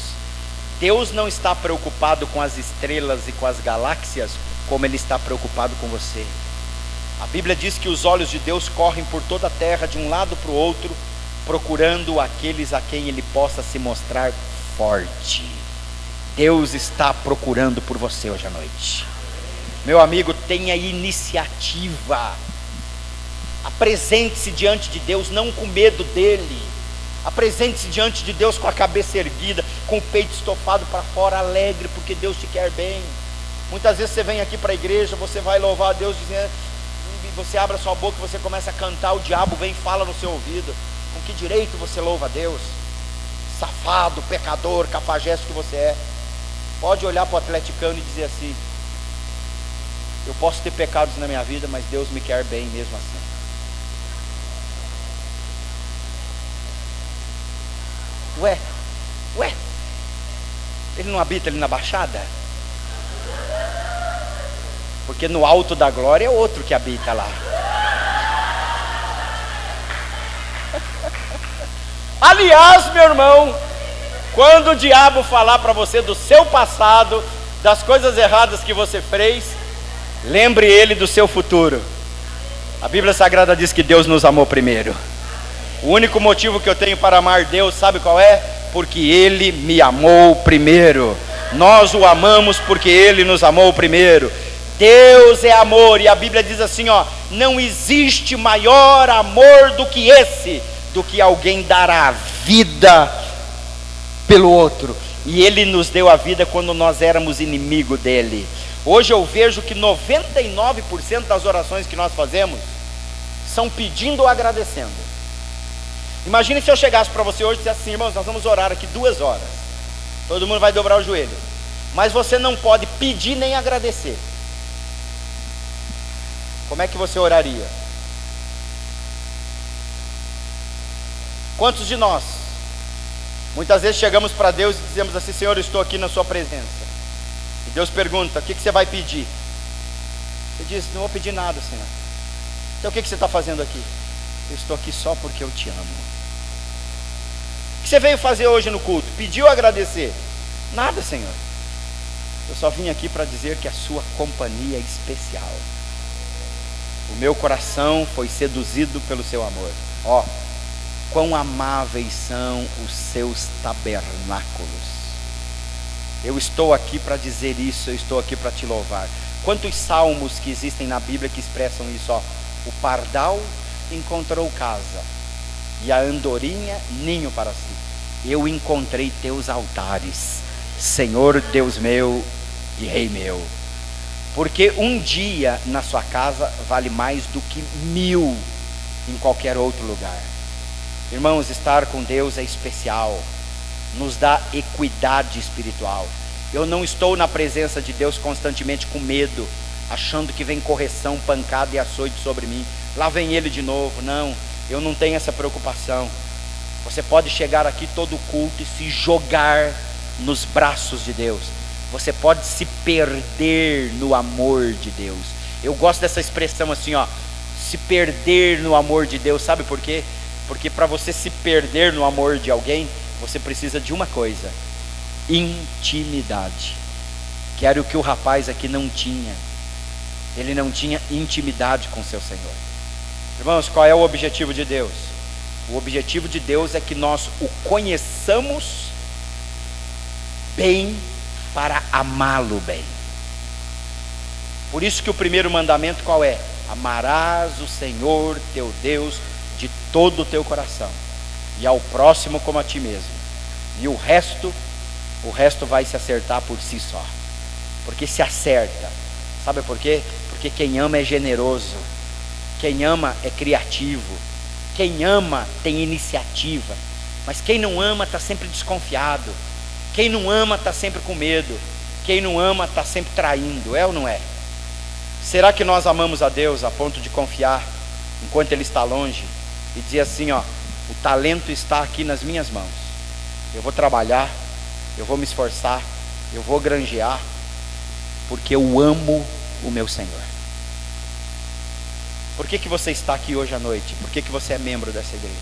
Deus não está preocupado com as estrelas e com as galáxias como Ele está preocupado com você. A Bíblia diz que os olhos de Deus correm por toda a terra, de um lado para o outro, procurando aqueles a quem Ele possa se mostrar forte. Deus está procurando por você hoje à noite. Meu amigo, tenha iniciativa. Apresente-se diante de Deus, não com medo dEle. Apresente-se diante de Deus com a cabeça erguida, com o peito estofado para fora, alegre, porque Deus te quer bem. Muitas vezes você vem aqui para a igreja, você vai louvar a Deus dizendo: você abre a sua boca e você começa a cantar, o diabo vem e fala no seu ouvido: com que direito você louva a Deus? Safado, pecador, cafajeste que você é. Pode olhar para o atleticano e dizer assim: eu posso ter pecados na minha vida, mas Deus me quer bem mesmo assim. Ué, ele não habita ali na Baixada? Porque no alto da glória é outro que habita lá. Aliás, meu irmão, quando o diabo falar para você do seu passado, das coisas erradas que você fez, lembre ele do seu futuro. A Bíblia Sagrada diz que Deus nos amou primeiro. O único motivo que eu tenho para amar Deus, sabe qual é? Porque Ele me amou primeiro. Nós o amamos porque Ele nos amou primeiro. Deus é amor, e a Bíblia diz assim, ó: não existe maior amor do que esse, do que alguém dar a vida pelo outro. E Ele nos deu a vida quando nós éramos inimigo dEle. Hoje eu vejo que 99% das orações que nós fazemos são pedindo ou agradecendo. Imagine se eu chegasse para você hoje e dissesse assim: irmãos, nós vamos orar aqui 2 horas, todo mundo vai dobrar o joelho, mas você não pode pedir nem agradecer. Como é que você oraria? Quantos de nós muitas vezes chegamos para Deus e dizemos assim: Senhor, eu estou aqui na sua presença, e Deus pergunta: o que você vai pedir? Você diz: não vou pedir nada, Senhor. Então o que você está fazendo aqui? Eu estou aqui só porque eu te amo. O que você veio fazer hoje no culto? Pedir ou agradecer? Nada, Senhor. Eu só vim aqui para dizer que a sua companhia é especial. O meu coração foi seduzido pelo seu amor. Ó, quão amáveis são os seus tabernáculos. Eu estou aqui para dizer isso, eu estou aqui para te louvar. Quantos salmos que existem na Bíblia que expressam isso, ó? O pardal encontrou casa, e a andorinha ninho para si. Eu encontrei teus altares, Senhor Deus meu e Rei meu. Porque um dia na sua casa vale mais do que 1000 em qualquer outro lugar. Irmãos, estar com Deus é especial, nos dá equidade espiritual. Eu não estou na presença de Deus constantemente com medo, achando que vem correção, pancada e açoite sobre mim. Lá vem ele de novo. Não, eu não tenho essa preocupação. Você pode chegar aqui todo culto e se jogar nos braços de Deus. Você pode se perder no amor de Deus. Eu gosto dessa expressão assim, ó: se perder no amor de Deus. Sabe por quê? Porque para você se perder no amor de alguém, você precisa de uma coisa: intimidade. Que era o que o rapaz aqui não tinha. Ele não tinha intimidade com seu Senhor. Irmãos, qual é o objetivo de Deus? O objetivo de Deus é que nós o conheçamos bem para amá-lo bem. Por isso que o primeiro mandamento qual é? Amarás o Senhor teu Deus de todo o teu coração, e ao próximo como a ti mesmo. E o resto vai se acertar por si só. Porque se acerta. Sabe por quê? Porque quem ama é generoso. Quem ama é criativo. Quem ama tem iniciativa. Mas quem não ama está sempre desconfiado. Quem não ama está sempre com medo. Quem não ama está sempre traindo. É ou não é? Será que nós amamos a Deus a ponto de confiar enquanto Ele está longe e dizer assim, ó: o talento está aqui nas minhas mãos, eu vou trabalhar, eu vou me esforçar, eu vou granjear, porque eu amo o meu Senhor. Por que você está aqui hoje à noite? Por que você é membro dessa igreja?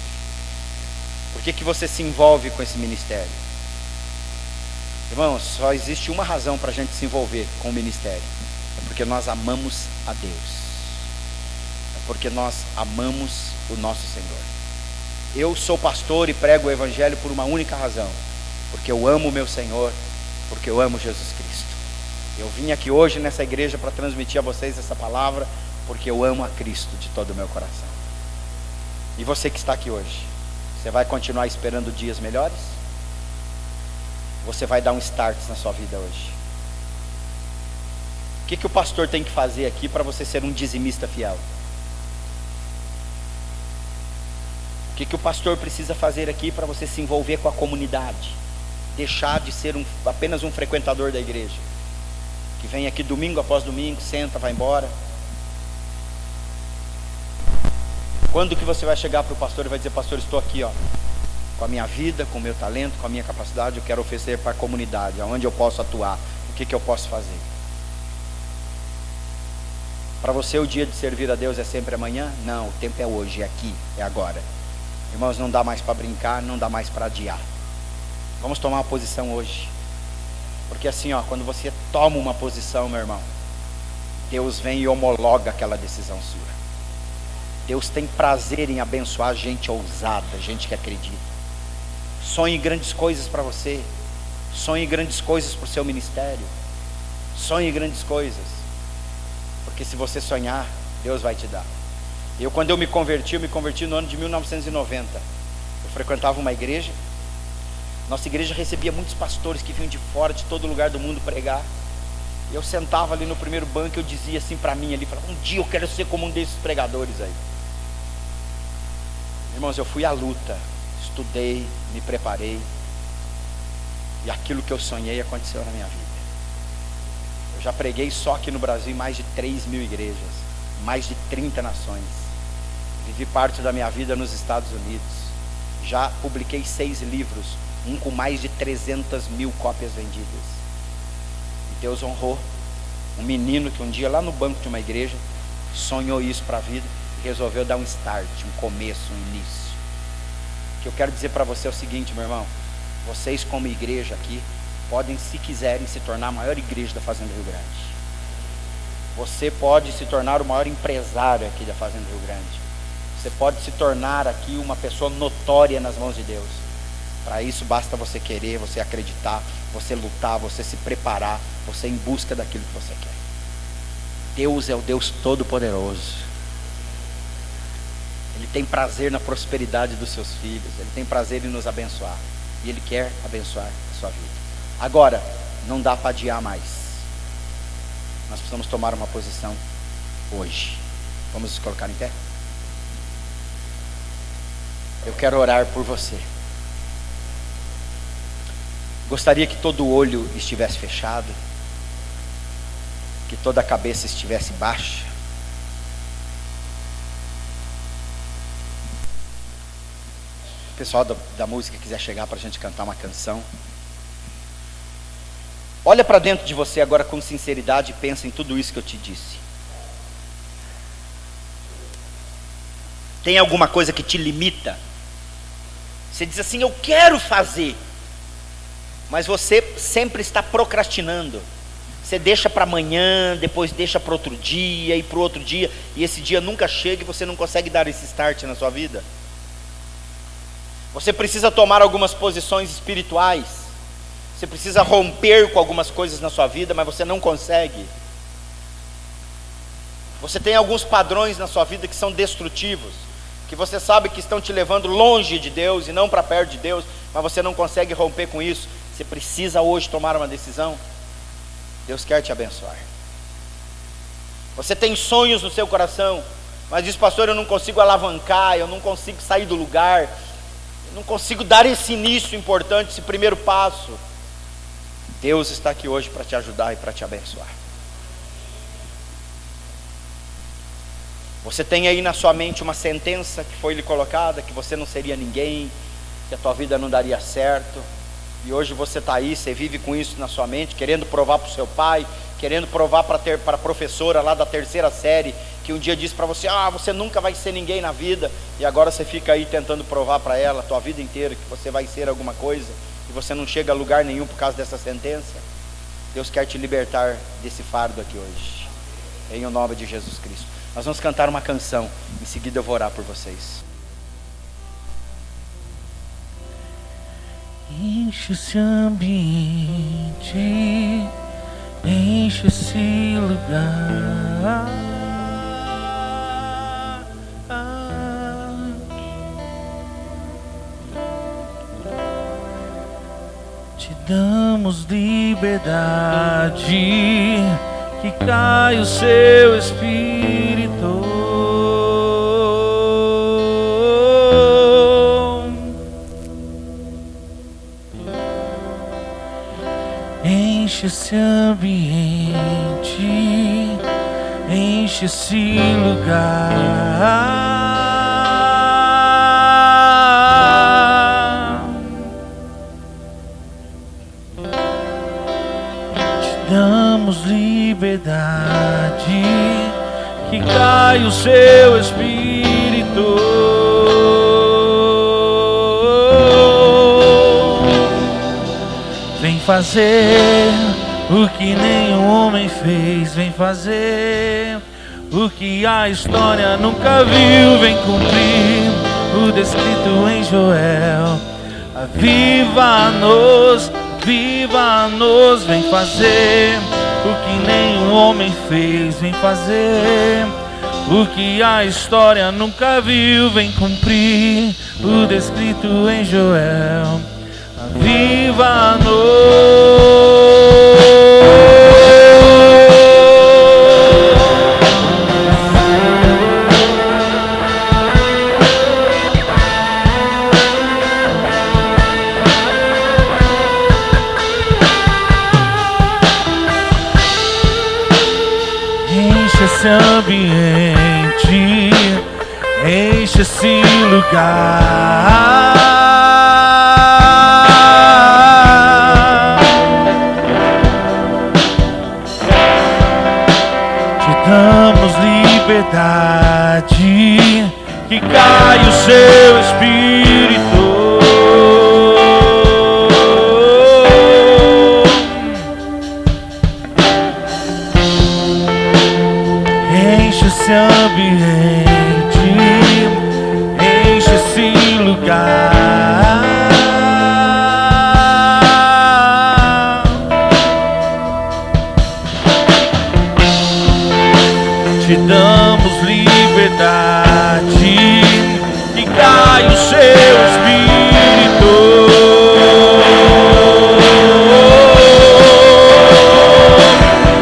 Por que você se envolve com esse ministério? Irmãos, só existe uma razão para a gente se envolver com o ministério: é porque nós amamos a Deus, é porque nós amamos o nosso Senhor. Eu sou pastor e prego o Evangelho por uma única razão: porque eu amo o meu Senhor, porque eu amo Jesus Cristo. Eu vim aqui hoje nessa igreja para transmitir a vocês essa palavra, porque eu amo a Cristo de todo o meu coração. E você que está aqui hoje, você vai continuar esperando dias melhores? Você vai dar um start na sua vida hoje? O que o pastor tem que fazer aqui para você ser um dizimista fiel? que o pastor precisa fazer aqui para você se envolver com a comunidade? Deixar de ser apenas um frequentador da igreja, que vem aqui domingo após domingo, senta, vai embora. Quando que você vai chegar para o pastor e vai dizer: pastor, estou aqui, ó, com a minha vida, com o meu talento, com a minha capacidade, eu quero oferecer para a comunidade, aonde eu posso atuar, o que eu posso fazer? Para você o dia de servir a Deus é sempre amanhã? Não, o tempo é hoje, é aqui, é agora. Irmãos, não dá mais para brincar, não dá mais para adiar. Vamos tomar uma posição hoje. Porque assim, ó, quando você toma uma posição, meu irmão, Deus vem e homologa aquela decisão sua. Deus tem prazer em abençoar gente ousada, gente que acredita. Sonhe grandes coisas para você. Sonhe grandes coisas para o seu ministério. Sonhe grandes coisas. Porque se você sonhar, Deus vai te dar. Quando eu me converti no ano de 1990. Eu frequentava uma igreja. Nossa igreja recebia muitos pastores que vinham de fora, de todo lugar do mundo pregar. E eu sentava ali no primeiro banco e eu dizia assim para mim ali, falava: um dia eu quero ser como um desses pregadores aí. Irmãos, eu fui à luta, estudei, me preparei, e aquilo que eu sonhei aconteceu na minha vida. Eu já preguei só aqui no Brasil em mais de 3.000 igrejas, mais de 30 nações. Vivi parte da minha vida nos Estados Unidos. Já publiquei 6 livros, um com mais de 300.000 cópias vendidas. E Deus honrou um menino que um dia lá no banco de uma igreja sonhou isso para a vida e resolveu dar um start, um começo, um início. O que eu quero dizer para você é o seguinte, meu irmão: vocês como igreja aqui podem, se quiserem, se tornar a maior igreja da Fazenda Rio Grande. Você pode se tornar o maior empresário aqui da Fazenda Rio Grande. Você pode se tornar aqui uma pessoa notória nas mãos de Deus. Para isso basta você querer, você acreditar, você lutar, você se preparar, você ir em busca daquilo que você quer. Deus é o Deus Todo-Poderoso. Ele tem prazer na prosperidade dos seus filhos. Ele tem prazer em nos abençoar. E Ele quer abençoar a sua vida. Agora, não dá para adiar mais. Nós precisamos tomar uma posição hoje. Vamos nos colocar em pé? Eu quero orar por você. Gostaria que todo o olho estivesse fechado, que toda a cabeça estivesse baixa. O pessoal da música quiser chegar para a gente cantar uma canção. Olha para dentro de você agora com sinceridade e pensa em tudo isso que eu te disse. Tem alguma coisa que te limita? Você diz assim: eu quero fazer, mas você sempre está procrastinando. Você deixa para amanhã, depois deixa para outro dia e para o outro dia, e esse dia nunca chega e você não consegue dar esse start na sua vida. Você precisa tomar algumas posições espirituais. Você precisa romper com algumas coisas na sua vida, mas você não consegue. Você tem alguns padrões na sua vida que são destrutivos, que você sabe que estão te levando longe de Deus e não para perto de Deus, mas você não consegue romper com isso. Você precisa hoje tomar uma decisão. Deus quer te abençoar. Você tem sonhos no seu coração, mas diz: pastor, eu não consigo alavancar, eu não consigo sair do lugar, eu não consigo dar esse início importante, esse primeiro passo. Deus está aqui hoje para te ajudar e para te abençoar. Você tem aí na sua mente uma sentença que foi lhe colocada, que você não seria ninguém, que a tua vida não daria certo, e hoje você está aí, você vive com isso na sua mente, querendo provar para o seu pai, querendo provar para a professora lá da 3ª série, que um dia disse para você: você nunca vai ser ninguém na vida, e agora você fica aí tentando provar para ela a tua vida inteira que você vai ser alguma coisa, e você não chega a lugar nenhum por causa dessa sentença. Deus quer te libertar desse fardo aqui hoje, em o nome de Jesus Cristo. Nós vamos cantar uma canção, em seguida eu vou orar por vocês. Enche esse ambiente, enche esse lugar. Te damos liberdade, que cai o seu espírito. Enche esse ambiente, enche esse lugar. Te damos liberdade, que cai o seu Espírito. Vem fazer o que nenhum homem fez, vem fazer o que a história nunca viu, vem cumprir o descrito em Joel. Aviva-nos, viva-nos, vem fazer o que nenhum homem fez, vem fazer o que a história nunca viu, vem cumprir o descrito em Joel. Aviva-nos. Enche esse ambiente, enche esse lugar. Damos liberdade, que cai o seu Espírito. Enche esse ambiente, enche esse lugar. Te damos liberdade, que cai o seu Espírito.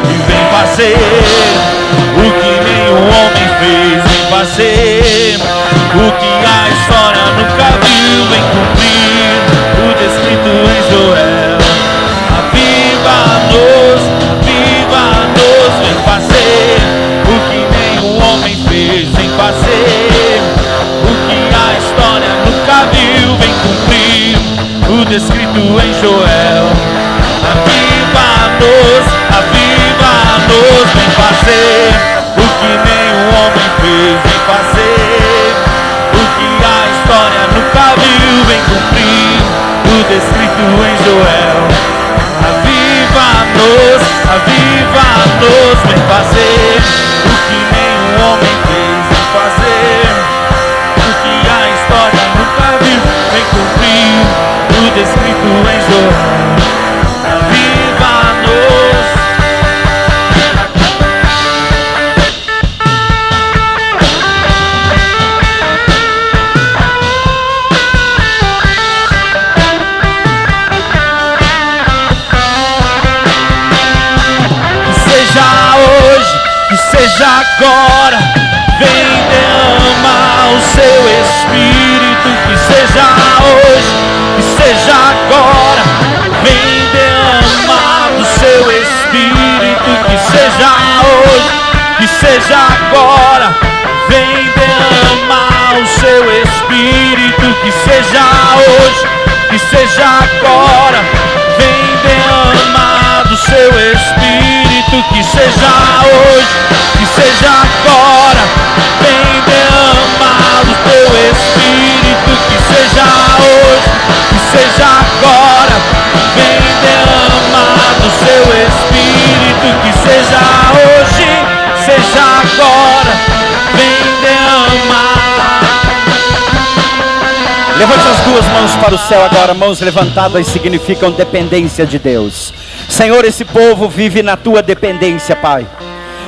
E vem fazer o que nenhum homem fez, vem fazer o que a história nunca viu, vem cumprir o descrito em Joel. Aviva-nos, viva-nos, vem fazer o que nenhum homem fez, vem fazer o que a história nunca viu, vem cumprir o descrito em Joel. Aviva-nos, aviva-nos, vem fazer o que nenhum homem fez, vem fazer o que a história nunca viu, vem cumprir o descrito em Joel. Aviva-nos, aviva-nos, vem fazer o que nenhum homem fez, vem fazer o que a história nunca viu, vem cumprir o descrito em Joel. Aviva-nos. Seja agora, vem derramar o seu Espírito, que seja hoje, que seja agora, vem derramar o seu Espírito, que seja hoje, que seja agora, vem derramar o seu Espírito, que seja hoje, que seja agora, vem derramar do seu Espírito, que seja hoje, que seja agora, vem derramar do teu Espírito, que seja hoje, que seja agora, vem derramar do seu Espírito, que seja hoje, seja agora, vem derramar. Levante as duas mãos para o céu agora. Mãos levantadas significam dependência de Deus. Senhor, esse povo vive na tua dependência, Pai.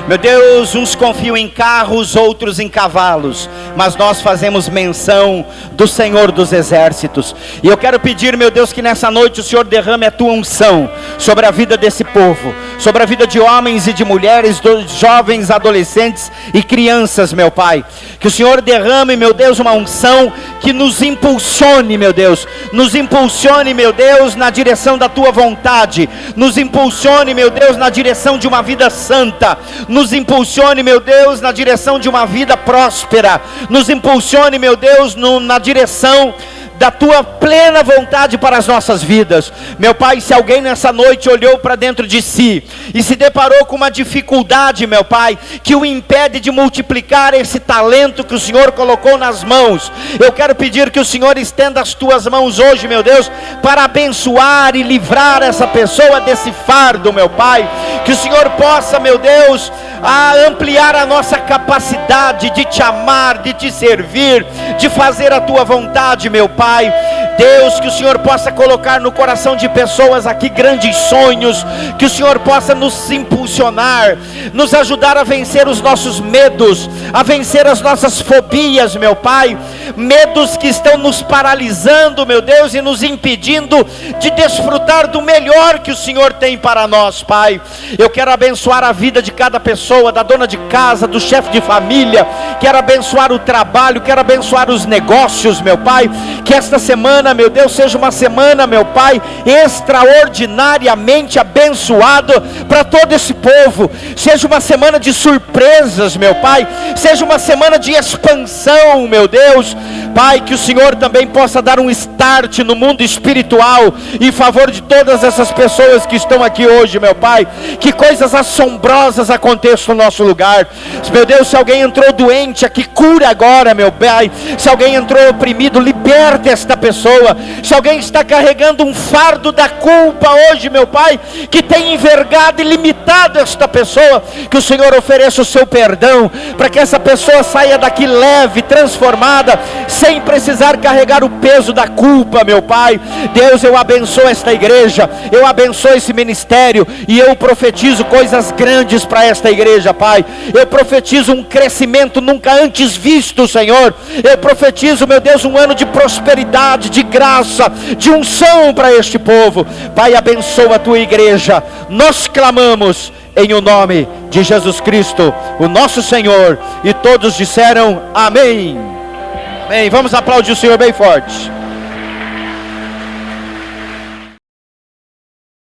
Meu Deus, uns confiam em carros, outros em cavalos, mas nós fazemos menção do Senhor dos Exércitos. E eu quero pedir, meu Deus, que nessa noite o Senhor derrame a tua unção sobre a vida desse povo, sobre a vida de homens e de mulheres, dos jovens, adolescentes e crianças, meu Pai. Que o Senhor derrame, meu Deus, uma unção que nos impulsione, meu Deus, nos impulsione, meu Deus, na direção da tua vontade, nos impulsione, meu Deus, na direção de uma vida santa, nos impulsione, meu Deus, na direção de uma vida próspera, nos impulsione, meu Deus, na direção da tua plena vontade para as nossas vidas. Meu Pai, se alguém nessa noite olhou para dentro de si e se deparou com uma dificuldade, meu Pai, que o impede de multiplicar esse talento que o Senhor colocou nas mãos, eu quero pedir que o Senhor estenda as tuas mãos hoje, meu Deus, para abençoar e livrar essa pessoa desse fardo, meu Pai. Que o Senhor possa, meu Deus, ampliar a nossa capacidade de te amar, de te servir, de fazer a tua vontade, meu Pai. Deus, que o Senhor possa colocar no coração de pessoas aqui grandes sonhos, que o Senhor possa nos impulsionar, nos ajudar a vencer os nossos medos, a vencer as nossas fobias, meu Pai, medos que estão nos paralisando, meu Deus, e nos impedindo de desfrutar do melhor que o Senhor tem para nós, Pai. Eu quero abençoar a vida de cada pessoa, da dona de casa, do chefe de família, quero abençoar o trabalho, quero abençoar os negócios, meu Pai. Que esta semana, meu Deus, seja uma semana, meu Pai, extraordinariamente abençoado para todo esse povo. Seja uma semana de surpresas, meu Pai, seja uma semana de expansão, meu Deus, Pai. Que o Senhor também possa dar um start no mundo espiritual em favor de todas essas pessoas que estão aqui hoje, meu Pai. Que coisas assombrosas aconteçam no nosso lugar, meu Deus. Se alguém entrou doente aqui, cura agora, meu Pai. Se alguém entrou oprimido, liberta esta pessoa. Se alguém está carregando um fardo da culpa hoje, meu Pai, que tem envergado e limitado esta pessoa, que o Senhor ofereça o seu perdão, para que essa pessoa saia daqui leve, transformada, sem precisar carregar o peso da culpa, meu Pai. Deus, eu abençoo esta igreja, eu abençoo esse ministério, e eu profetizo coisas grandes para esta igreja, Pai. Eu profetizo um crescimento nunca antes visto, Senhor. Eu profetizo, meu Deus, um ano de prosperidade, de graça, de unção para este povo. Pai, abençoa a tua igreja. Nós clamamos em o nome de Jesus Cristo, o nosso Senhor, e todos disseram amém. Amém. Vamos aplaudir o Senhor bem forte.